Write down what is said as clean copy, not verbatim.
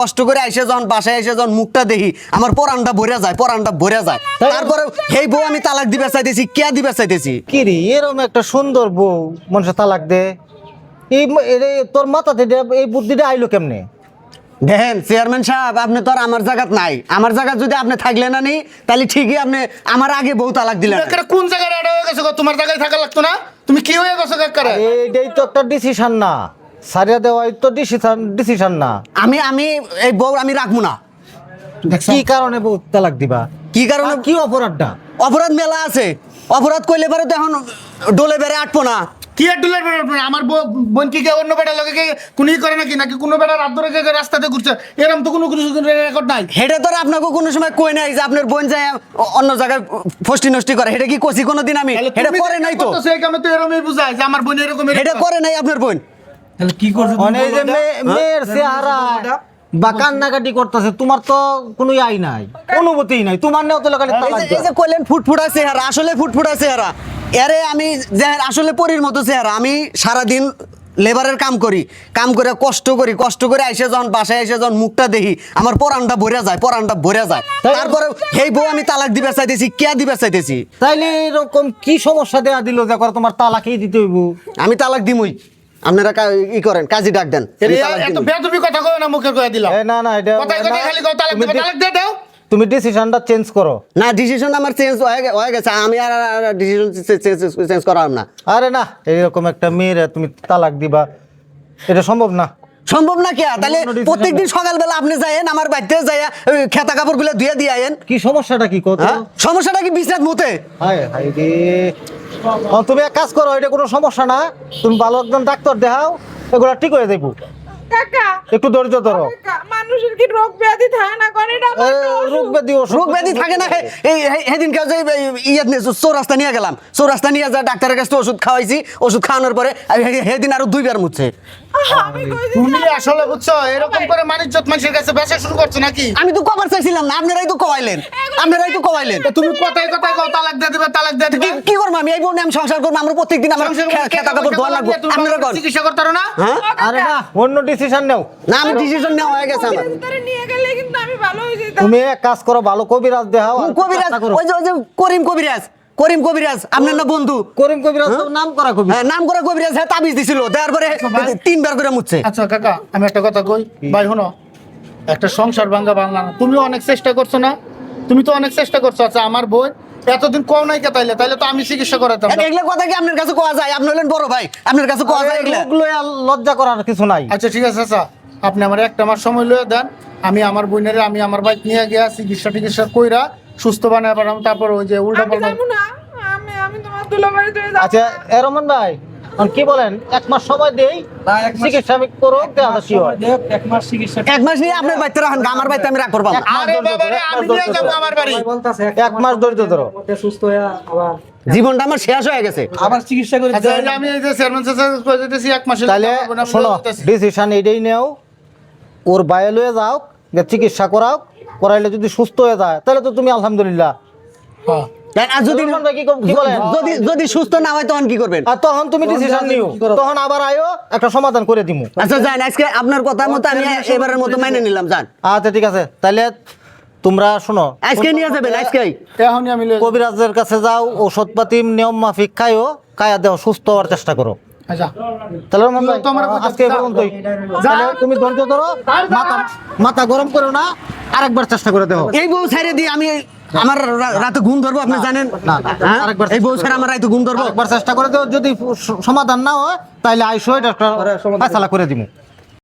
কষ্ট করে আইসে যখন বাসায় এসে যখন মুখটা দেখি আমার পরানটা ভরে যায় তারপরে এই বউ আমি তালাক দিবে চাইতেছি কে দিবে চাইতেছি কি রে এরকম একটা সুন্দর বউ মানুষের তালাক দে তোর মাথাতে এই বুদ্ধিটা আইলো কেমনে? দেখেন চেয়ারম্যান সাহেব আপনি তো আর আমার জায়গাত নাই, আমার জায়গায় যদি আপনি থাকলে না নি তাহলে ঠিকই আপনি আমার আগে বউ তালাক দিলেন। কোন জায়গায় এটা হয়ে গেছে তোমার জায়গায় থাকা লাগতো না? তুমি কি হয়ে গেছো কাকারে? এইটাই তো একটা ডিসিশন না, সারিয়া দেওয়াই তো ডিসিশন না। আমি এই বউ আমি রাখবো না। কি কারণে বউ তালাক দিবা? কি কারণে? কি অপরাধটা? অপরাধ মেলা আছে, অপরাধ করলে পারে তো এখন ডোলে বেড়ে আটবো না। কি আর ডুলার বেড়া? আমার বোন কি অন্য বেড়ার লগে কোনই করে নাকি নাকি কোনো বেড়ার রাত ধরে রাস্তাতে ঘুরছে এরকম তো কোনো রেকর্ড নাই। হেডে তো আপনাকে কোনো সময় কই নাই যে আপনার বোন যায় অন্য জায়গায় ফষ্টি নষ্টি করে, হেডে কি কষি কোনোদিন আমি? হেডে করে নাই তো, সেই কামে তো এরকমই বুঝায় যে আমার বোন এরকম হেডে করে নাই আপনার বোন। তাহলে কি করছো মানে এই যে মেয়ের চেহারা বা কান্নাকাটি করতেছে, তোমার তো কোনো আই নাই, অনুভূতি নাই, তোমার নেও তো লাগালে তালাক এই যে কইলেন ফুটফুটা চেহারা, আসলে ফুটফুটা চেহারা, এরে আমি যে আসলে পরীর মতো চেহারা। আমি সারাদিন লেবারের কাম করে কষ্ট করে আইসে যখন বাসায় এসে যখন মুখটা দেখি আমার পরানটা ভরে যায় তারপরে এই বউ আমি তালাক দিবে চাইতেছি কে দিবে চাইতেছি। তাইলে এরকম কি সমস্যা দেয়া দিল যে করে তোমার তালাকই দিতে হইব? আমি তালাক দিমই, আপনারা ই করেন কাজী ডাক দেন। আমি তালাক এত দিমই। বেয়াদবি কথা কয় না, মুখে কয়ে দিলাম। না না, এটা কথায় কথায় খালি কও তালাক দিবে, তালাক দিয়ে দাও। তুমি ডিসিশনটা চেঞ্জ করো। না ডিসিশন আমার চেঞ্জ হয়ে গেছে, আমি আর ডিসিশন চেঞ্জ করাম না। আরে না, এইরকম একটা মেয়েরে তুমি তালাক দিবা, এটা সম্ভব না। সম্ভব না কে? তাহলে অন্য decision প্রত্যেকদিন সকালবেলা আপনি যায়েন আমার বাড়িতে যাইয়া খেতা কাপড় গুলো ধুয়ে দিয়ে আয়েন। কি সমস্যাটা কি কত? সমস্যাটা কি বিছনাত মুতে? হায় হায় রে, তুমি এক কাজ করো, এটা কোনো সমস্যা না, তুমি ভালো একজন ডাক্তার দেখাও, এগুলা ঠিক হয়ে যাইব। কাকা একটু ধৈর্য ধরো। মানুষের কি রোগ ব্যাধি থাকে না কোন এটা রোগ ব্যাধি রোগ ব্যাধি থাকে না। সেদিন যে চৌরাস্তা নিয়ে গেলাম, চৌরাস্তা নিয়ে যা ডাক্তারের কাছে ওষুধ খাওয়াইছি, ওষুধ খাওয়ানোর পরে সেদিন আরো 2 বার মুছছে। আমি কইছি তুমি আসলে বুঝছো এরকম করে মানিজ্জত মানুষের কাছে বেচা শুরু করছো নাকি? আমি তো কবার চাইছিলাম না, আপনারাই তো কওয়াইলেন। তুমি কথায় কথায় কও তালাক দিয়ে দিবে, তালাক দিয়ে দিবে। কি করবো আমি? এই বোনে আমি সংসার করবো, আমরা প্রত্যেকদিন আমার খেতা কাপড় ধোয়া লাগবো। আপনারা কর। চিকিৎসা করতে পারো না? হ্যাঁ আরে না, অন্য ডিসিশন নাও। না, আমি ডিসিশন নেওয়া হয়ে গেছে আমার। ভিতরে নিয়ে গেলে কিন্তু আমি ভালো হয়ে যেতাম। তুমি এক কাজ করো, ভালো কবিরাজ দেখাও। আর কবিরাজ, চেষ্টা করো। ওই যে করিম কবিরাজ আপনার না বন্ধু? করিম কবিরাজ তো নাম করা কবিরাজ। হ্যাঁ, নাম করা কবিরাজ, হ্যাঁ তাবিজ দিছিল, দেওয়ার পরে 3 বার করে মুছছে। আচ্ছা কাকা, আমি একটা কথা কই ভাই, শোনো, একটা সংসার ভাঙা বাংলা না, তুমি অনেক চেষ্টা করছো না? তুমি তো অনেক চেষ্টা করছো। আচ্ছা আমার বোন এতদিন কম নাই কে, তাইলে তো আমি চিকিৎসা করাতাম না। এগুলো কথা কি আপনার কাছে কোয়া যায়? আপনি হলেন বড় ভাই, আপনার কাছে কোয়া যায় এগুলো? এগুলো আর লজ্জা করার কিছু নাই। আচ্ছা ঠিক আছে আচ্ছা, আপনি আমার 1 মাস সময় লয়ে দেন, আমি আমার বোনের আমি আমার বাইক নিয়ে গিয়া চিকিৎসা কইরা সুস্থ বানায় পারলাম, তারপর ওই যে উল্টা আমি পাল্টা। যাবো না, আমি তোমার দুলাবাড়ি ধরে যাবো। আচ্ছা রহমান ভাই, এখন কি বলেন, 1 মাস সময় দেই, চিকিৎসা আমি করো, দেখা কি হয়। 1 মাস চিকিৎসা 1 মাস নিয়ে আপনার বাড়িতে রাখেন, আমার বাড়িতে আমি রাখ করবো না। আরে বাবা রে, আমি নিয়ে যাবো আমার বাড়ি। বলতাছে 1 মাস ধৈর্য ধরো। সুস্থ হয়ে আবার জীবনটা আমার শেষ হয়ে গেছে। আবার চিকিৎসা করে আচ্ছা এই যে আমি এই যে চেয়ারম্যান স্যার কই দিতেছি 1 মাসের তাহলে শোনো, ডিসিশন এইটাই নেও, ওর বাইরে লয়ে যাও, যে চিকিৎসা করাইলে যদি সুস্থ হয়ে যায় তাহলে তো তুমি আলহামদুলিল্লাহ। হ্যাঁ আর যদি রহমান ভাই কি বলেন? যদি সুস্থ না হয় তখন কি করবেন? আর তখন তুমি ডিসিশন নিও, তখন আবার আয়ো, একটা সমাধান করে দিমু। আচ্ছা যান, আজকে আপনার কথা মতো আমি এবারের মতো মাইনে নিলাম। যান আচ্ছা ঠিক আছে, তাহলে তোমরা শোনো, আজকে নিয়ে যাবেন, আজকেই। এখনই আমি লয়ে- কবিরাজের কাছে যাও, ঔষধপাতি নিয়ম মাফিক খাইও, খাইয়া দেও, সুস্থ হওয়ার চেষ্টা করো। আচ্ছা তাহলে রহমান ভাই, তোমার কথা আজকে এই পর্যন্তই। তাহলে তুমি ধৈর্য ধরো, মাথা গরম করো না, আরেকবার চেষ্টা করে দেখো। এই বউ ছেড়ে দিয়ে আমি আমার রাতে ঘুম ধরবো, আপনি জানেন? না, না, হ্যাঁ? আরেকবার এই বউ ছেড়ে আমার রাতে ঘুম ধরবো। একবার চেষ্টা করে দেও, যদি সমাধান না হয় তাহলে আইসো, এটা একটা ফয়সালা করে দিমু।